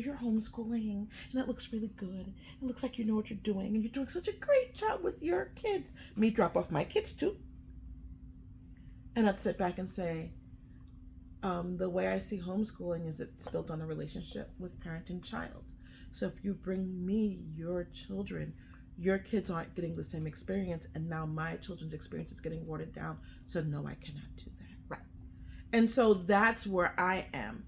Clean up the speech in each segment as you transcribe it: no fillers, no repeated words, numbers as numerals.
You're homeschooling and it looks really good. It looks like you know what you're doing and you're doing such a great job with your kids. Me drop off my kids too. And I'd sit back and say, the way I see homeschooling is it's built on a relationship with parent and child. So if you bring me your children, your kids aren't getting the same experience, and now my children's experience is getting watered down. So no, I cannot do that. Right. And so that's where I am.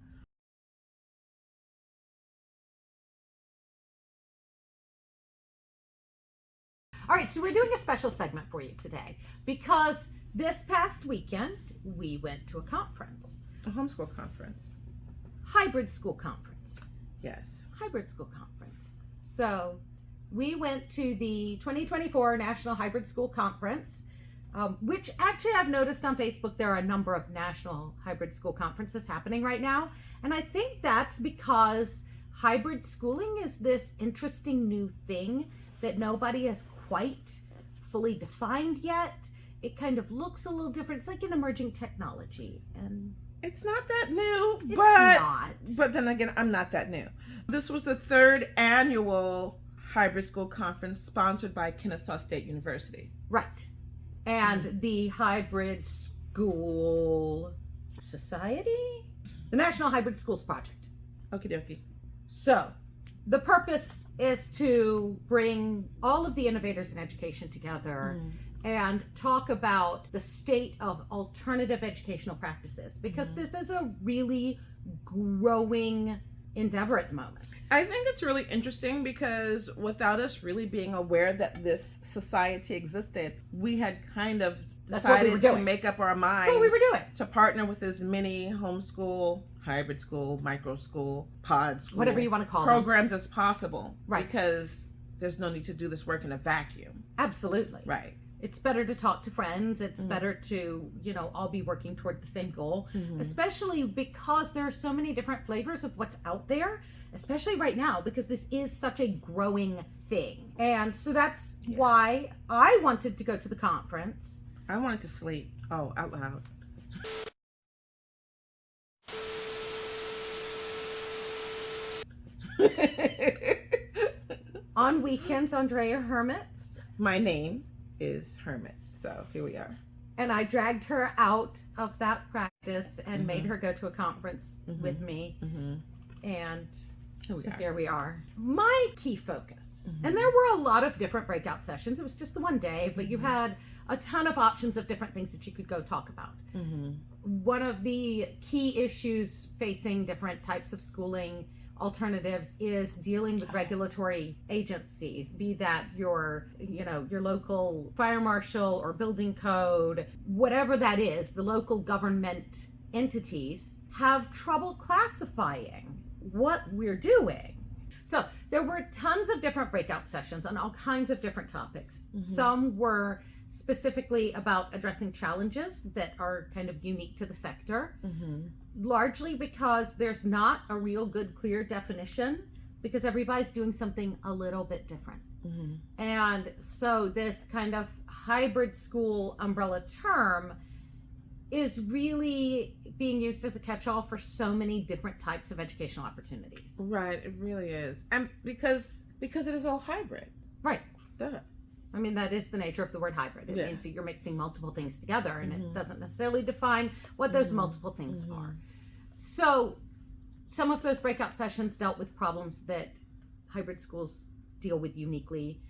All right, so we're doing a special segment for you today because this past weekend we went to a conference. A homeschool conference. Hybrid school conference. Yes. Hybrid school conference. So we went to the 2024 National Hybrid School Conference, which actually I've noticed on Facebook there are a number of national hybrid school conferences happening right now. And I think that's because hybrid schooling is this interesting new thing that nobody has quite fully defined yet. It kind of looks a little different. It's like an emerging technology, and it's not that new, it's but not. But then again, I'm not that new. This was the third annual hybrid school conference sponsored by Kennesaw State University. Right. And the Hybrid School Society? The National Hybrid Schools Project. Okie dokie. So the purpose is to bring all of the innovators in education together and talk about the state of alternative educational practices, because this is a really growing endeavor at the moment. I think it's really interesting because without us really being aware that this society existed, we had kind of decided to make up our minds. That's what we were doing. To partner with as many homeschool, hybrid school, micro school, pod school, whatever you want to call programs as possible. Right. Because there's no need to do this work in a vacuum. Absolutely. Right. It's better to talk to friends. It's better to, all be working toward the same goal, especially because there are so many different flavors of what's out there, especially right now, because this is such a growing thing. And so that's why I wanted to go to the conference. I wanted to sleep. Oh, out loud. On weekends, Andrea Hermits. My name is Hermit, so here we are. And I dragged her out of that practice and made her go to a conference with me. And here we are. My key focus, and there were a lot of different breakout sessions. It was just the one day, but you had a ton of options of different things that you could go talk about. One of the key issues facing different types of schooling alternatives is dealing with regulatory agencies, be that your local fire marshal or building code, whatever that is. The local government entities have trouble classifying what we're doing. So there were tons of different breakout sessions on all kinds of different topics. Some were specifically about addressing challenges that are kind of unique to the sector, largely because there's not a real good, clear definition, because everybody's doing something a little bit different. And so this kind of hybrid school umbrella term is really being used as a catch-all for so many different types of educational opportunities. Right, it really is. And because it is all hybrid. Right. Duh. I mean, that is the nature of the word hybrid. It means that you're mixing multiple things together, and it doesn't necessarily define what those multiple things are. So some of those breakout sessions dealt with problems that hybrid schools deal with uniquely,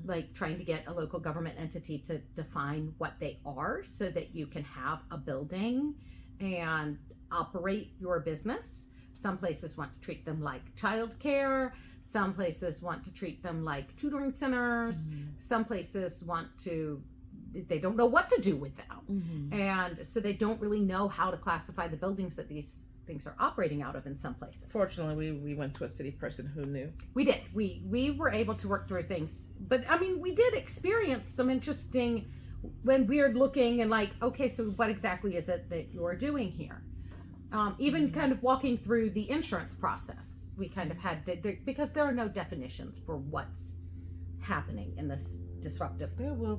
like trying to get a local government entity to define what they are so that you can have a building and operate your business. Some places want to treat them like childcare. Some places want to treat them like tutoring centers. Some places they don't know what to do with them. And so they don't really know how to classify the buildings that these things are operating out of in some places. Fortunately, we went to a city person who knew. We did. We were able to work through things. But I mean, we did experience some interesting, when weird looking and like, okay, so what exactly is it that you're doing here? Even kind of walking through the insurance process, we kind of had to, because there are no definitions for what's happening in this disruptive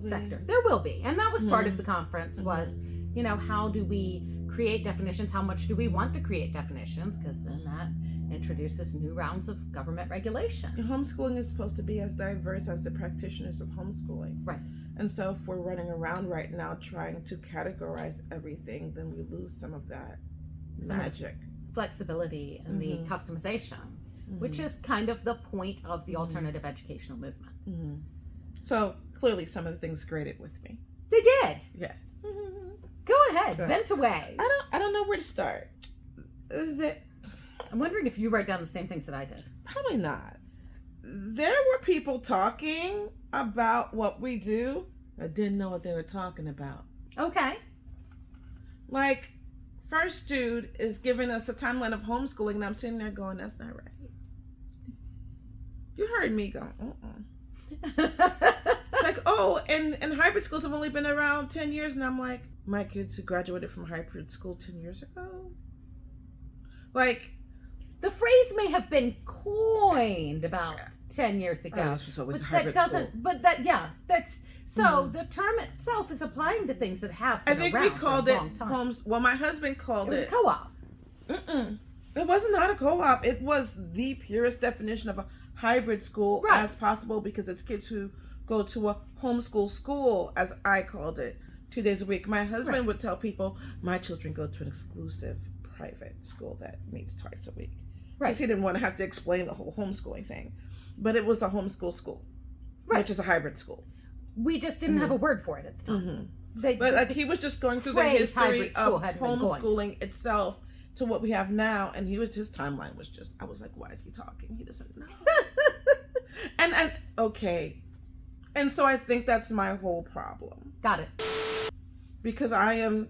sector. There will be. And that was part of the conference was, how do we create definitions? How much do we want to create definitions? Because then that introduces new rounds of government regulation. Homeschooling is supposed to be as diverse as the practitioners of homeschooling. Right. And so if we're running around right now trying to categorize everything, then we lose some of that magic. Flexibility and the customization, which is kind of the point of the alternative educational movement. So clearly some of the things grated with me. They did. Yeah. Go ahead, So, vent away. I don't know where to start. I'm wondering if you wrote down the same things that I did. Probably not. There were people talking about what we do. I didn't know what they were talking about. Okay. Like, first dude is giving us a timeline of homeschooling, and I'm sitting there going, that's not right. You heard me go, Like, oh, and hybrid schools have only been around 10 years, and I'm like, my kids who graduated from hybrid school 10 years ago? Like, the phrase may have been coined about 10 years ago. this was always but hybrid that school. doesn't, but that, yeah, that's, so the term itself is applying to things that have been I think around we called for a it long time. homes. Well, my husband called It was it. a co-op. It was not a co-op. It was the purest definition of a hybrid school as possible, because it's kids who go to a homeschool school, as I called it, 2 days a week. My husband would tell people, my children go to an exclusive private school that meets twice a week. Because he didn't want to have to explain the whole homeschooling thing. But it was a homeschool school, which is a hybrid school. We just didn't have a word for it at the time. But like, he was just going through the history of homeschooling itself to what we have now, and his timeline was just, I was like, why is he talking? He doesn't know. And so I think that's my whole problem. Got it. Because I'm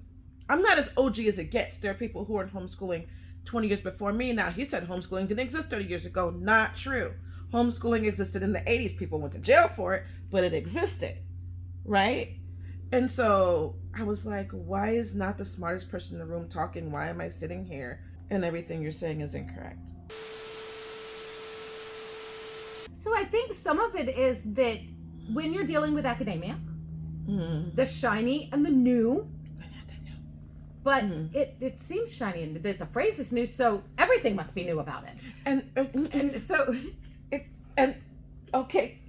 not as OG as it gets. There are people who are in homeschooling 20 years before me. Now, he said homeschooling didn't exist 30 years ago. Not true. Homeschooling existed in the 80s. People went to jail for it, but it existed, right? And so I was like, why is not the smartest person in the room talking? Why am I sitting here and everything you're saying is incorrect? So I think some of it is that when you're dealing with academia, the shiny and the new, but it seems shiny and the phrase is new, so everything must be new about it. And so okay.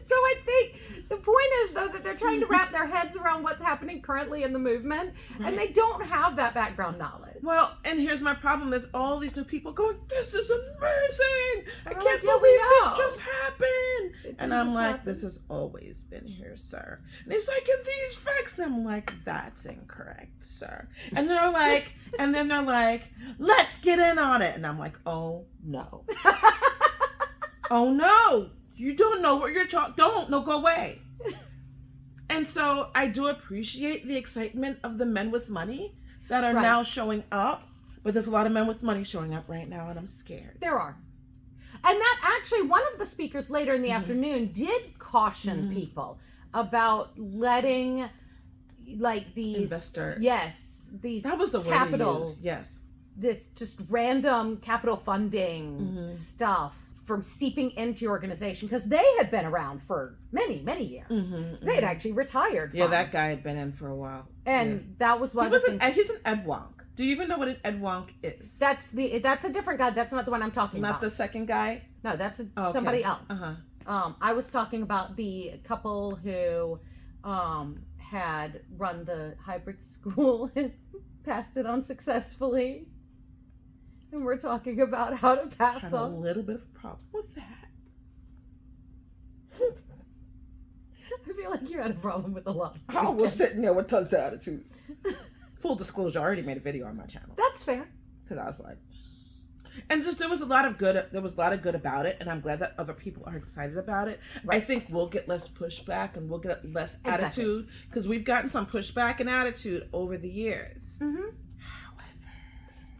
So I think the point is, though, that they're trying to wrap their heads around what's happening currently in the movement, and they don't have that background knowledge. Well, and here's my problem: there's all these new people going, "This is amazing! I can't like, believe this just happened!" And I'm like, happened. "This has always been here, sir." And he's like, "In these facts," and I'm like, "That's incorrect, sir." And they're like, "Let's get in on it," and I'm like, "Oh no, oh no." You don't know what you're talking. Go away. And so I do appreciate the excitement of the men with money that are now showing up, but there's a lot of men with money showing up right now, and I'm scared. There are. And that actually, one of the speakers later in the afternoon did caution people about letting, like, these investors. Yes, these that was the capital. Word we used. Yes. This just random capital funding stuff from seeping into your organization, because they had been around for many, many years. They had actually retired. Yeah, that guy had been in for a while. And that was one of the things. He's an EdWonk. Do you even know what an EdWonk is? That's a different guy. That's not the one I'm talking about. Not the second guy? No, that's somebody else. I was talking about the couple who had run the hybrid school and passed it on successfully. And we're talking about how to pass on. I have a little bit of a problem with that. I feel like you had a problem with a lot. I was sitting there with tons of attitude. Full disclosure, I already made a video on my channel. That's fair. Because I was like, and just there was a lot of good about it, and I'm glad that other people are excited about it. I think we'll get less pushback and we'll get less attitude, because we've gotten some pushback and attitude over the years.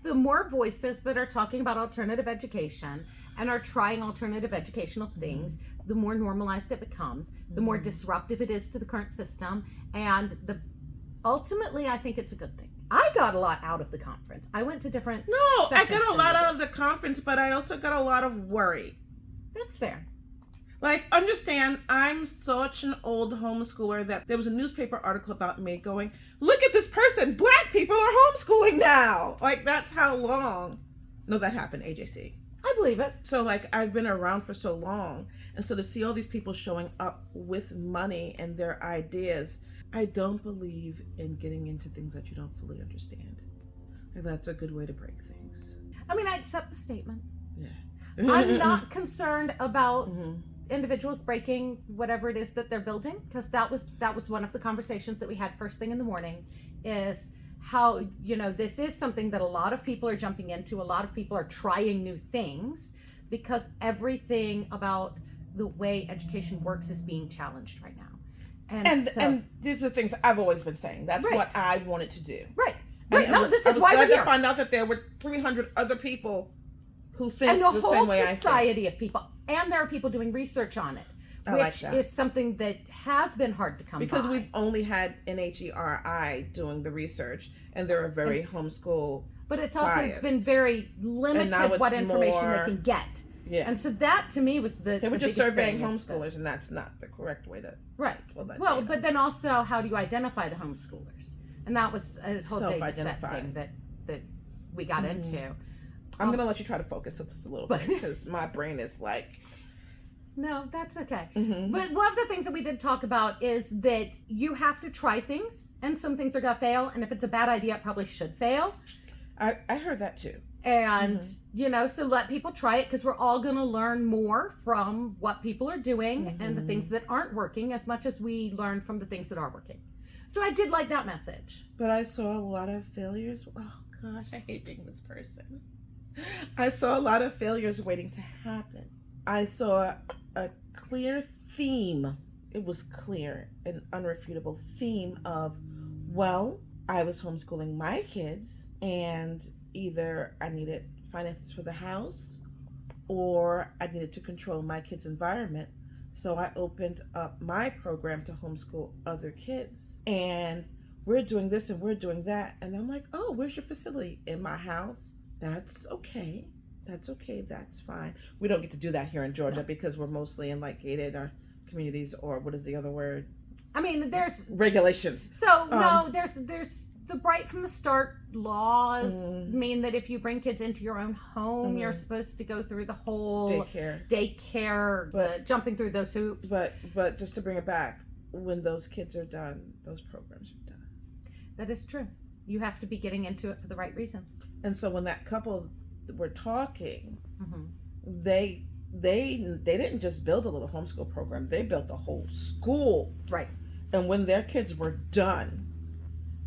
The more voices that are talking about alternative education and are trying alternative educational things, the more normalized it becomes, the more disruptive it is to the current system, and ultimately, I think it's a good thing. I got a lot out of the conference. I went to different I got a lot out of the conference, but I also got a lot of worry. That's fair. Like, understand, I'm such an old homeschooler that there was a newspaper article about me going, look at this person, Black people are homeschooling now. Like, that's how long. No, that happened, AJC. I believe it. So, like, I've been around for so long. And so to see all these people showing up with money and their ideas, I don't believe in getting into things that you don't fully understand. And that's a good way to break things. I mean, I accept the statement. Yeah. I'm not concerned about individuals breaking whatever it is that they're building, because that was one of the conversations that we had first thing in the morning, is how, this is something that a lot of people are jumping into. A lot of people are trying new things because everything about the way education works is being challenged right now. And these are things I've always been saying. That's right. what I wanted to do. Right. Right. No, this is why we're here. I find out that there were 300 other people who think and the same way I think. And a whole society of people. And there are people doing research on it, which is something that has been hard to come because by. We've only had NHERI doing the research, and they're a very homeschool But it's also biased. It's been very limited what information they can get. Yeah. And so that to me was they were just surveying homeschoolers, and that's not the correct way to Well, but then also, how do you identify the homeschoolers? And that was a whole data set thing that we got into. I'm going to let you try to focus this a little bit, because my brain is like... No, that's okay. But one of the things that we did talk about is that you have to try things, and some things are going to fail, and if it's a bad idea, it probably should fail. I heard that too. And, so let people try it, because we're all going to learn more from what people are doing and the things that aren't working, as much as we learn from the things that are working. So I did like that message. But I saw a lot of failures. Oh, gosh, I hate being this person. I saw a lot of failures waiting to happen. I saw a clear theme. It was clear, an unrefutable theme of, well, I was homeschooling my kids, and either I needed finances for the house or I needed to control my kids' environment. So I opened up my program to homeschool other kids. And we're doing this and we're doing that. And I'm like, oh, where's your facility? In my house. That's okay. That's okay. That's fine. We don't get to do that here in Georgia because we're mostly in like gated communities, or what is the other word? I mean, there's regulations. So no, there's the right from the start laws mean that if you bring kids into your own home, you're supposed to go through the whole daycare, but jumping through those hoops. But just to bring it back, when those kids are done, those programs are done. That is true. You have to be getting into it for the right reasons. And so when that couple were talking, they didn't just build a little homeschool program. They built a whole school. Right. And when their kids were done,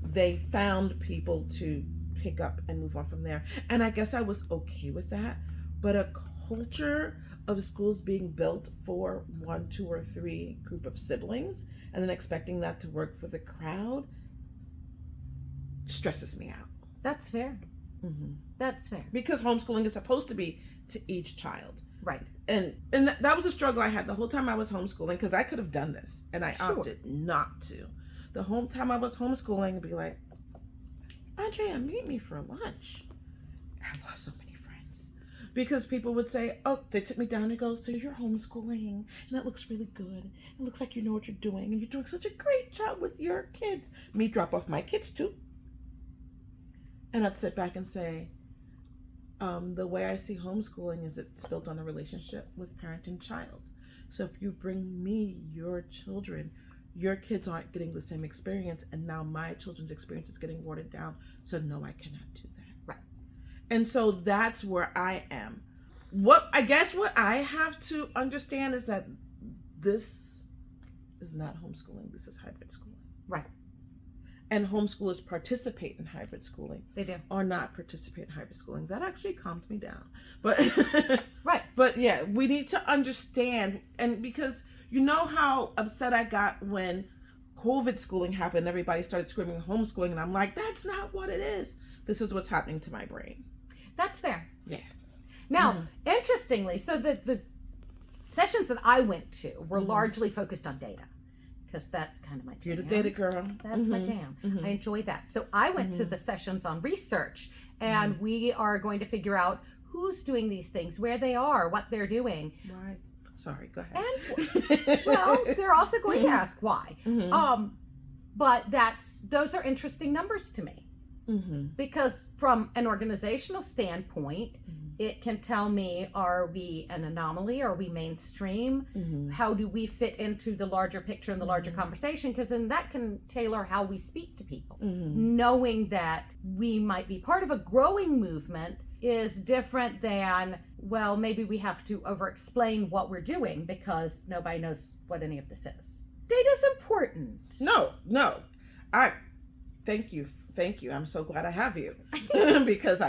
they found people to pick up and move on from there. And I guess I was okay with that. But a culture of schools being built for 1, 2, or 3 group of siblings, and then expecting that to work for the crowd, stresses me out. That's fair. That's fair. Because homeschooling is supposed to be to each child. Right. And that was a struggle I had the whole time I was homeschooling, because I could have done this and I opted not to. The whole time I was homeschooling, I'd be like, Andrea, meet me for lunch. I lost so many friends because people would say, oh, they took me down and go, so you're homeschooling and that looks really good. It looks like you know what you're doing and you're doing such a great job with your kids. Me drop off my kids too. And I'd sit back and say, the way I see homeschooling is it's built on a relationship with parent and child. So if you bring me your children, your kids aren't getting the same experience, and now my children's experience is getting watered down. So no, I cannot do that. Right. And so that's where I am. What I have to understand is that this is not homeschooling. This is hybrid schooling. Right. And homeschoolers participate in hybrid schooling. They do. Or not participate in hybrid schooling. That actually calmed me down. But right. But yeah, we need to understand, and because you know how upset I got when COVID schooling happened, everybody started screaming homeschooling, and I'm like, that's not what it is. This is what's happening to my brain. That's fair. Yeah. Now, interestingly, so the sessions that I went to were largely focused on data, because that's kind of my jam. You're the data girl. That's my jam. I enjoy that. So I went to the sessions on research, and we are going to figure out who's doing these things, where they are, what they're doing. Right. Sorry, go ahead. And well, they're also going to ask why. But those are interesting numbers to me. Because from an organizational standpoint, it can tell me, are we an anomaly? Are we mainstream? How do we fit into the larger picture and the larger conversation? Because then that can tailor how we speak to people. Knowing that we might be part of a growing movement is different than, well, maybe we have to over-explain what we're doing because nobody knows what any of this is. Data's important. No. Thank you. I'm so glad I have you because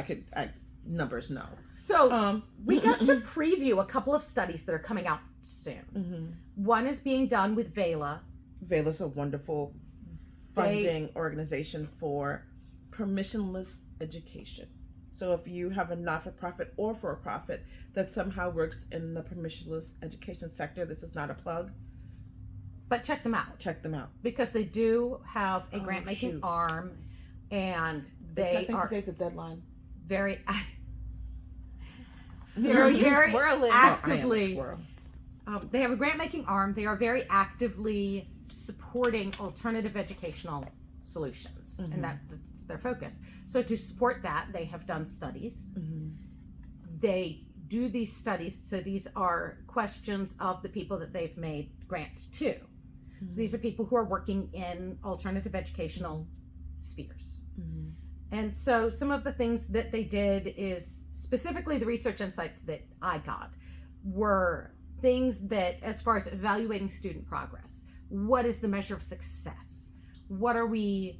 numbers know. So we got to preview a couple of studies that are coming out soon. One is being done with VELA. VELA's a wonderful funding organization for permissionless education. So if you have a not-for-profit or for-profit that somehow works in the permissionless education sector, this is not a plug. But check them out. Because they do have a grant-making arm, and I think today's the deadline. Very actively. They have a grant-making arm. They are very actively supporting alternative educational solutions, and that's their focus. So to support that, they have done studies. They do these studies. So these are questions of the people that they've made grants to. So these are people who are working in alternative educational spheres. And so some of the things that they did is, specifically the research insights that I got, were things that, as far as evaluating student progress, what is the measure of success? What are we,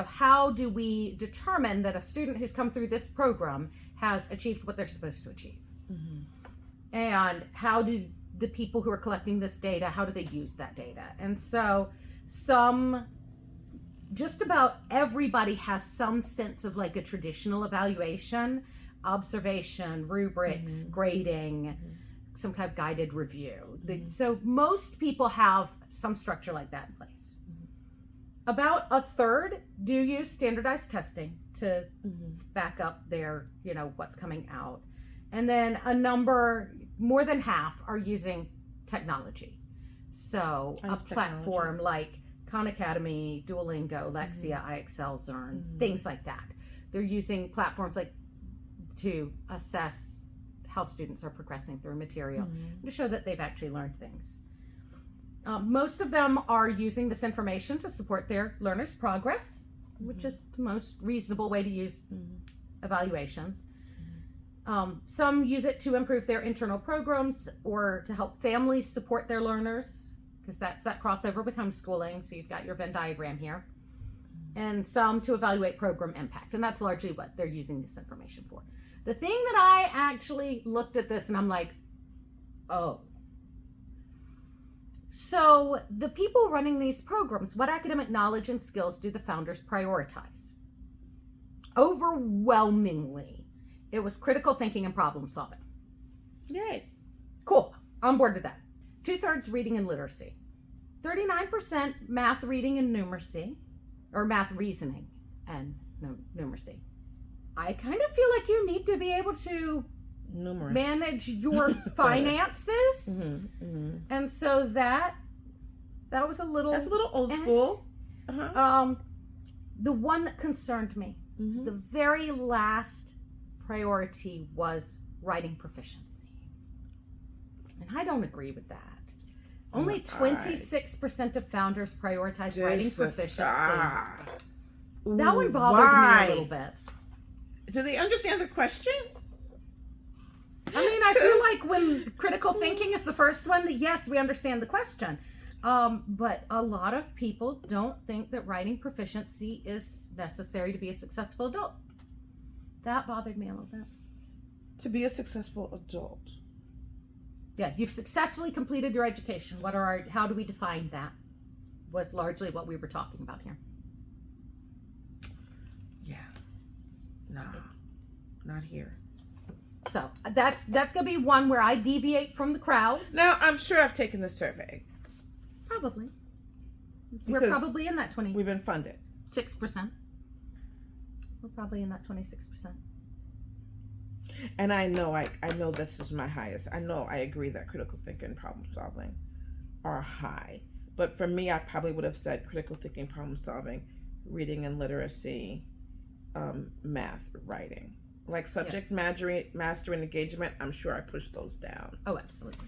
how do we determine that a student who's come through this program has achieved what they're supposed to achieve? And how do the people who are collecting this data, how do they use that data? And so just about everybody has some sense of like a traditional evaluation, observation, rubrics, grading, some kind of guided review. So most people have some structure like that in place. About a third do use standardized testing to back up their, what's coming out. And then a number, more than half, are using technology. So a platform like Khan Academy, Duolingo, Lexia, IXL, Zern, things like that. They're using platforms like to assess how students are progressing through material to show that they've actually learned things. Most of them are using this information to support their learners' progress, which is the most reasonable way to use evaluations. Some use it to improve their internal programs or to help families support their learners, because that's that crossover with homeschooling. So you've got your Venn diagram here. And some to evaluate program impact. And that's largely what they're using this information for. The thing that I actually looked at this and I'm like, oh. So the people running these programs, what academic knowledge and skills do the founders prioritize? Overwhelmingly, it was critical thinking and problem solving. Yay. Cool. On board with that. 2/3 reading and literacy. 39% math, reading, and numeracy. Or math, reasoning, and numeracy. I kind of feel like you need to be able to manage your finances. And so that was a little... That's a little old school. The one that concerned me, the very last priority was writing proficiency. And I don't agree with that. Only 26% of founders prioritize writing proficiency. That one bothered me a little bit. Do they understand the question? I mean, I feel like when critical thinking is the first one, that yes, we understand the question. But a lot of people don't think that writing proficiency is necessary to be a successful adult. That bothered me a little bit. To be a successful adult. Yeah, you've successfully completed your education. How do we define that? Was largely what we were talking about here. Yeah. Nah, not here. So that's gonna be one where I deviate from the crowd. Now, I'm sure I've taken the survey. Probably. We're probably in that 20. We've been funded. 6%. We're probably in that 26%. And I know this is my highest. I know I agree that critical thinking and problem solving are high. But for me, I probably would have said critical thinking, problem solving, reading and literacy, math, writing. Like subject mastery and engagement, I'm sure I pushed those down. Oh, absolutely.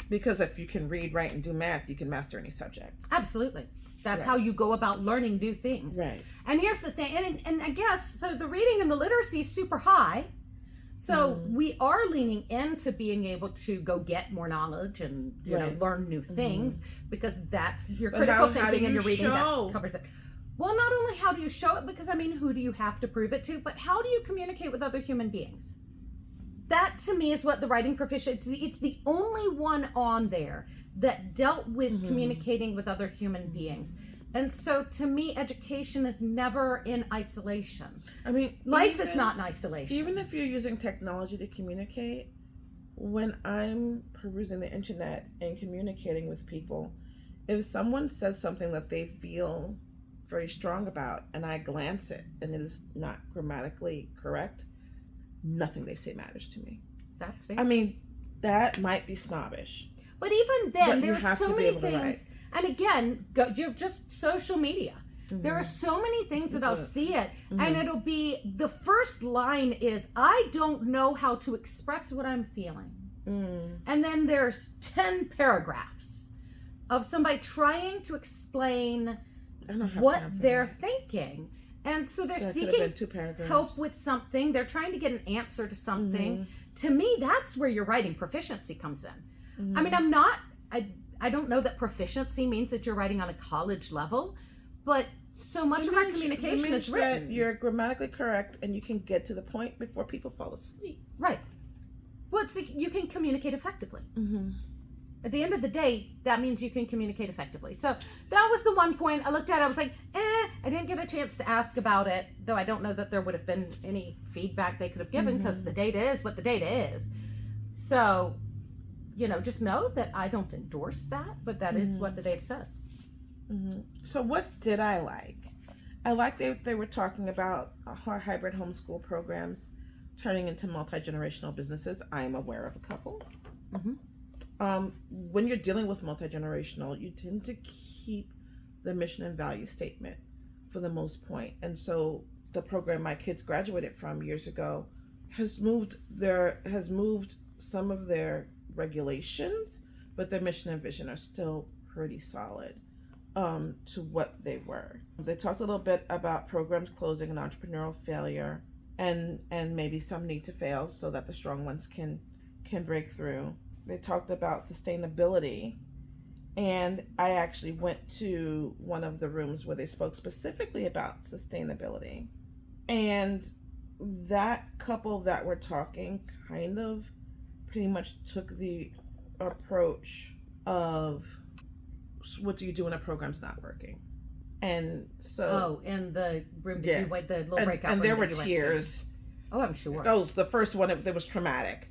Because if you can read, write, and do math, you can master any subject. Absolutely. That's how you go about learning new things. Right. And here's the thing, and I guess, so the reading and the literacy is super high. So we are leaning into being able to go get more knowledge and you know learn new things because that's your critical thinking and your reading that covers it. Well, not only how do you show it, because I mean, who do you have to prove it to, but how do you communicate with other human beings? That to me is what the writing proficiency, it's the only one on there that dealt with communicating with other human beings. And so to me, education is never in isolation. I mean, life is not in isolation. Even if you're using technology to communicate, when I'm perusing the internet and communicating with people, if someone says something that they feel very strong about and I glance it and it is not grammatically correct, nothing they say matters to me. That's fair. I mean, that might be snobbish. But even then, there are so many things. And again, just social media. There are so many things that I'll see it, and it'll be, the first line is, I don't know how to express what I'm feeling. And then there's 10 paragraphs of somebody trying to explain what they're thinking. And so they're seeking help with something. They're trying to get an answer to something. To me, that's where your writing proficiency comes in. I mean, I don't know that proficiency means that you're writing on a college level, but so much of our communication is written. That you're grammatically correct and you can get to the point before people fall asleep. Right. Well, you can communicate effectively. At the end of the day, that means you can communicate effectively. So that was the one point I looked at. I was like, I didn't get a chance to ask about it, though I don't know that there would have been any feedback they could have given because the data is what the data is. So, you know, just know that I don't endorse that, but that is what the data says. So what did I like? I liked they were talking about hybrid homeschool programs turning into multi-generational businesses. I am aware of a couple. When you're dealing with multi-generational, you tend to keep the mission and value statement for the most point. And so the program my kids graduated from years ago has moved some of their regulations, but their mission and vision are still pretty solid to what they were. They talked a little bit about programs closing and entrepreneurial failure and maybe some need to fail so that the strong ones can break through. They talked about sustainability, and I actually went to one of the rooms where they spoke specifically about sustainability. And that couple that were talking kind of pretty much took the approach of, what do you do when a program's not working? And so in the room that you went, the little breakout room, and there were tears. Oh, I'm sure. Oh, the first one, it was traumatic.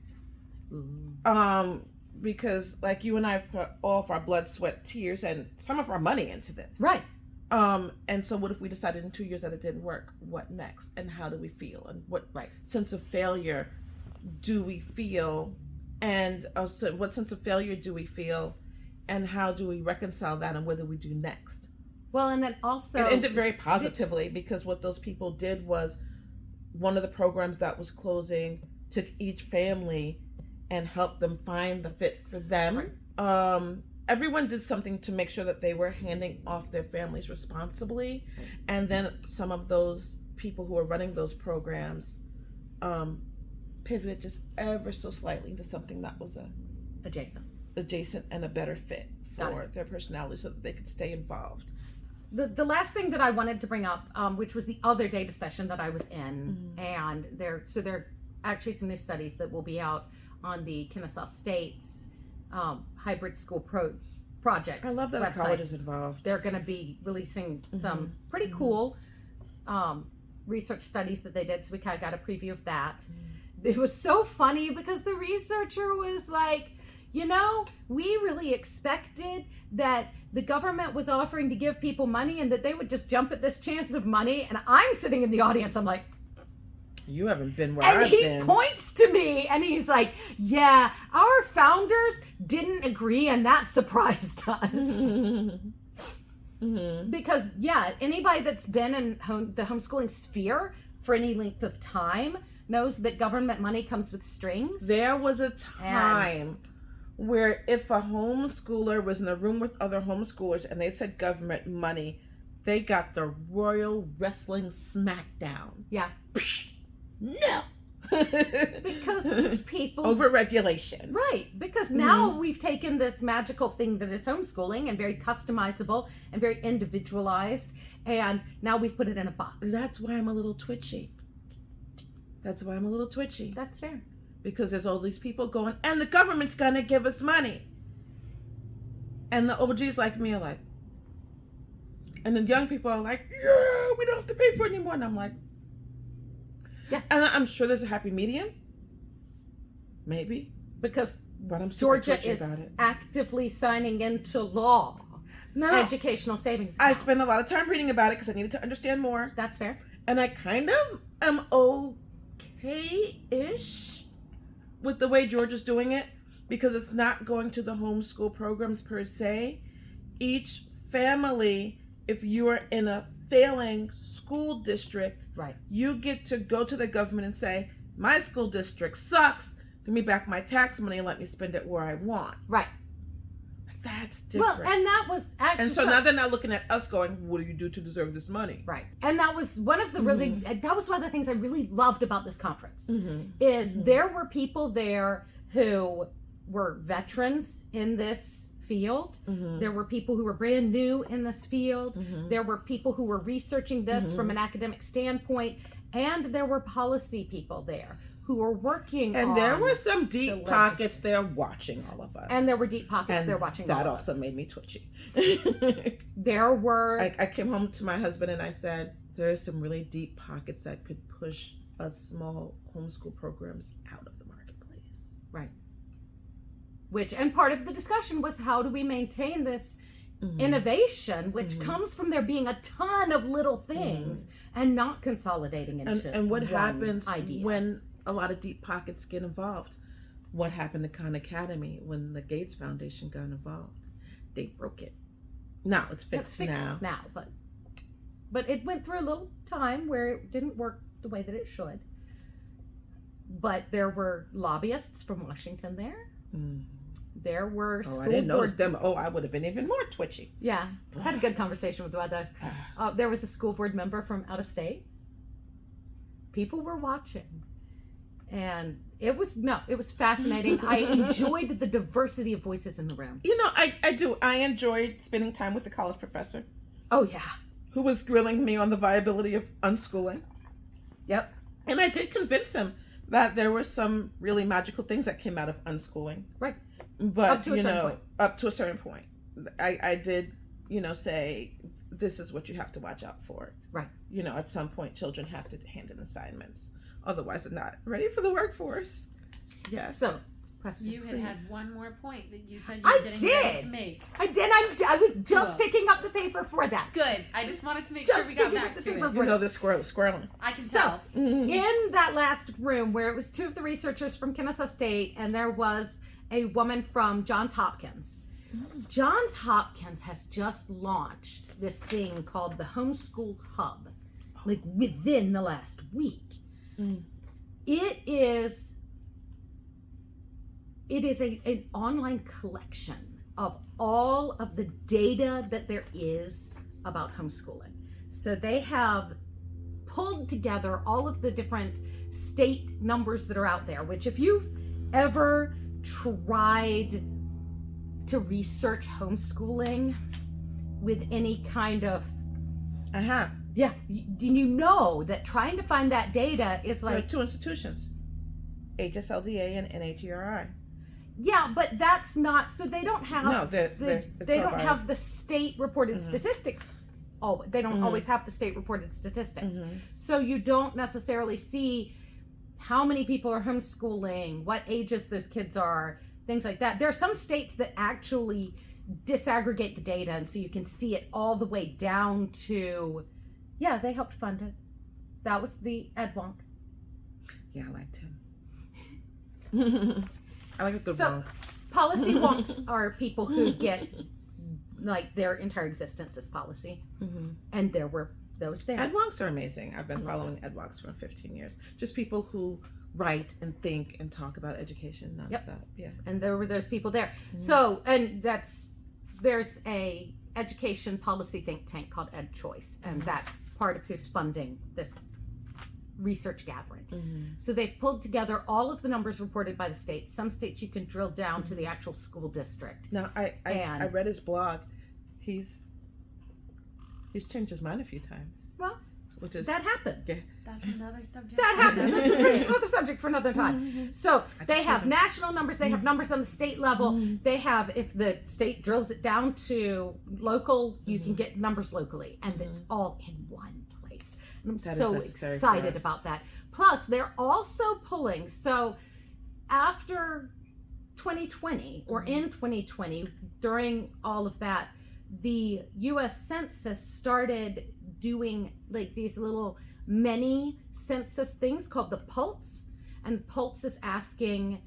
Because like you and I have put all of our blood, sweat, tears, and some of our money into this. Right. And so what if we decided in 2 years that it didn't work? What next? And how do we feel? And what sense of failure do we feel? And also, what sense of failure do we feel? And how do we reconcile that? And what do we do next? Well, and then also it ended very positively because what those people did was, one of the programs that was closing took each family and helped them find the fit for them. Everyone did something to make sure that they were handing off their families responsibly. And then some of those people who were running those programs pivoted just ever so slightly into something that was adjacent and a better fit for their personality so that they could stay involved. The last thing that I wanted to bring up, which was the other data session that I was in, and there are actually some new studies that will be out on the Kennesaw State's hybrid school project. I love that website. The college is involved. They're going to be releasing some pretty cool research studies that they did, so we kind of got a preview of that. It was so funny because the researcher was like, you know, we really expected that the government was offering to give people money and that they would just jump at this chance of money. And I'm sitting in the audience, I'm like, You haven't been where And I've he been. points to me and he's like, yeah, our founders didn't agree and that surprised us. Because, yeah, anybody that's been in the homeschooling sphere for any length of time knows that government money comes with strings. There was a time where if a homeschooler was in a room with other homeschoolers and they said government money, they got the Royal Wrestling Smackdown. Yeah. No. Because people... Over-regulation. Right. Because now we've taken this magical thing that is homeschooling and very customizable and very individualized, and now we've put it in a box. And that's why I'm a little twitchy. That's fair. Because there's all these people going, and the government's going to give us money. And the OGs like me are like, and the young people are like, yeah, we don't have to pay for it anymore. And I'm like, yeah. And I'm sure there's a happy medium. Maybe. Because but I'm Georgia is actively signing into law educational savings accounts. I spent a lot of time reading about it because I needed to understand more. That's fair. And I kind of am okay-ish with the way Georgia's doing it, because it's not going to the homeschool programs per se. Each family, if you are in a failing school district, right, you get to go to the government and say, my school district sucks, give me back my tax money and let me spend it where I want. Right. That's different. Well, and that was actually... And so now they're not looking at us going, what do you do to deserve this money? Right. And that was one of the really... That was one of the things I really loved about this conference, is there were people there who were veterans in this field. There were people who were brand new in this field. There were people who were researching this from an academic standpoint. And there were policy people there who were working on... And there were some deep pockets there watching all of us. And there were deep pockets there watching all of us. That also made me twitchy. There were... I came home to my husband and I said, there are some really deep pockets that could push us small homeschool programs out of the marketplace. Right. And part of the discussion was, how do we maintain this innovation, which comes from there being a ton of little things and not consolidating into and what happens idea. When a lot of deep pockets get involved? What happened to Khan Academy when the Gates Foundation got involved? They broke it. Now it's fixed now. But it went through a little time where it didn't work the way that it should. But there were lobbyists from Washington there. There were school I didn't notice them. I would have been even more twitchy. Yeah, I had a good conversation with others. There was a school board member from out of state. People were watching. And it was fascinating. I enjoyed the diversity of voices in the room. You know, I do. I enjoyed spending time with the college professor. Oh, yeah. Who was grilling me on the viability of unschooling. Yep. And I did convince him that there were some really magical things that came out of unschooling. Right. But, up to a certain point. I did, say, this is what you have to watch out for. Right. At some point, children have to hand in assignments. Otherwise, they're not ready for the workforce. Yes. So, question, you had one more point that you said you I were getting did. ready to make. I did. I was just picking up the paper for that. Good. I just wanted to make sure we got back to it. You know the squirreling. I can tell. In that last room where it was two of the researchers from Kennesaw State and there was a woman from Johns Hopkins. Johns Hopkins has just launched this thing called the Homeschool Hub, like within the last week. It is an online collection of all of the data that there is about homeschooling. So they have pulled together all of the different state numbers that are out there, which if you've ever tried to research homeschooling with any kind of... I have. Yeah, you know that trying to find that data is like... There are two institutions, HSLDA and NHERI. Yeah, but that's not... So they don't have... No, they don't have the state-reported statistics. Oh, they don't always have the state-reported statistics. So you don't necessarily see how many people are homeschooling, what ages those kids are, things like that. There are some states that actually disaggregate the data, and so you can see it all the way down to... Yeah, they helped fund it. That was the EdWonk. Yeah, I liked him. I like a good So, one. policy wonks are people who get like their entire existence as policy, and there were those there. EdWonks are amazing. I've been following EdWonks for 15 years. Just people who write and think and talk about education nonstop. Yep. Yeah. And there were those people there. So, and there's a education policy think tank called EdChoice, and that's part of who's funding this research gathering. So they've pulled together all of the numbers reported by the states. Some states you can drill down to the actual school district. Now, I read his blog. He's changed his mind a few times. Well, which is that happens. Yeah. That's another subject. That happens. That's another subject for another time. So they have national numbers. They have numbers on the state level. They have, if the state drills it down to local, you can get numbers locally, and it's all in one place. And I'm so excited about that. Plus, they're also pulling. So after 2020 or in 2020, during all of that, the U.S. Census started doing like these little mini census things called the Pulse, and the Pulse is asking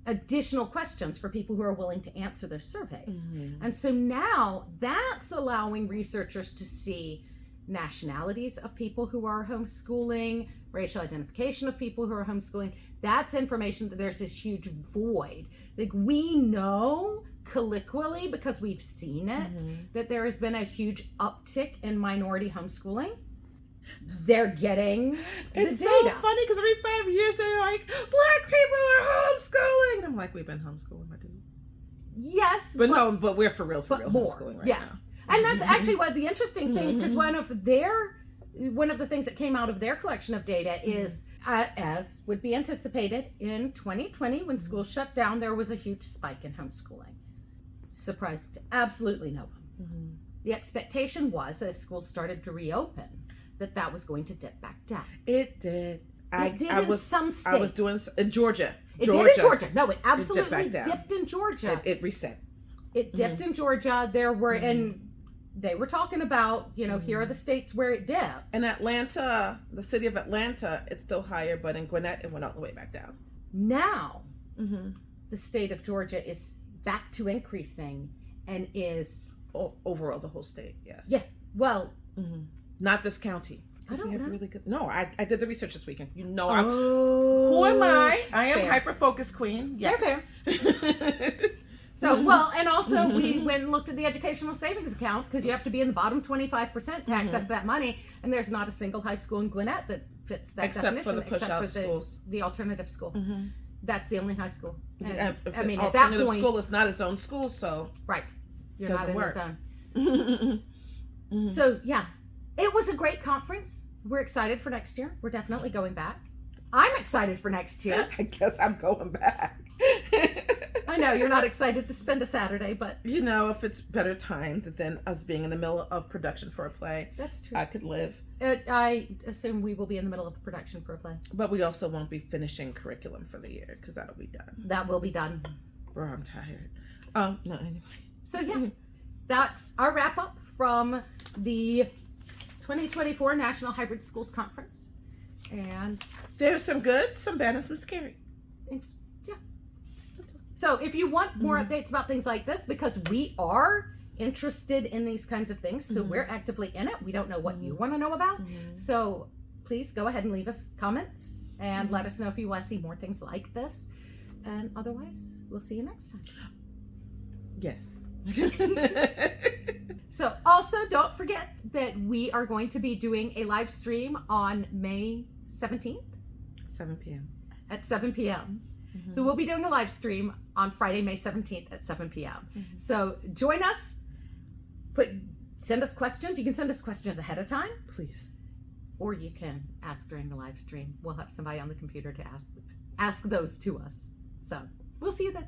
additional questions for people who are willing to answer their surveys. And so now that's allowing researchers to see nationalities of people who are homeschooling, racial identification of people who are homeschooling. That's information that there's this huge void. Like, we know colloquially, because we've seen it, that there has been a huge uptick in minority homeschooling. They're getting it's the data. so funny because every 5 years they're like, Black people are homeschooling, and I'm like, we've been homeschooling, my dude. Yes, but we're for real more, homeschooling right now. And that's actually one of the interesting things, because one of the things that came out of their collection of data is, as would be anticipated, in 2020 when schools shut down, there was a huge spike in homeschooling. Surprised absolutely no one. The expectation was, as schools started to reopen, that was going to dip back down. It did. Some states. I was doing in Georgia. It did in Georgia. No, it absolutely dipped in Georgia. It reset. It dipped in Georgia. There were, and they were talking about, here are the states where it dipped. In Atlanta, the city of Atlanta, it's still higher, but in Gwinnett, it went all the way back down. Now, the state of Georgia is back to increasing and is... overall, the whole state, yes. Yes. Well... Not this county. I don't know. Really good... No, I did the research this weekend. Who am I? I am hyper-focused queen. Yes. Fair. So, well, and also we went and looked at the educational savings accounts, because you have to be in the bottom 25% to access that money, and there's not a single high school in Gwinnett that fits that definition, except for the alternative school. That's the only high school. And, I mean, at that point, school is not its own school, so right, you're not in the zone. So yeah, it was a great conference. We're excited for next year. We're definitely going back. I'm excited for next year. I guess I'm going back. I know you're not excited to spend a Saturday, but if it's better timed than us being in the middle of production for a play, that's true. I could live. I assume we will be in the middle of production for a play, but we also won't be finishing curriculum for the year, because that'll be done. That will be done. Bro, I'm tired. No, anyway. So yeah, that's our wrap up from the 2024 National Hybrid Schools Conference. And there's some good, some bad, and some scary. Yeah. So if you want more updates about things like this, because we are interested in these kinds of things, so we're actively in it. We don't know what you want to know about. So please go ahead and leave us comments and let us know if you want to see more things like this. And otherwise, we'll see you next time. Yes. So also don't forget that we are going to be doing a live stream on May 17th. 7 p.m. At 7 p.m. So we'll be doing a live stream on Friday, May 17th at 7 p.m. So join us. Send us questions. You can send us questions ahead of time. Please. Or you can ask during the live stream. We'll have somebody on the computer to ask those to us. So we'll see you then.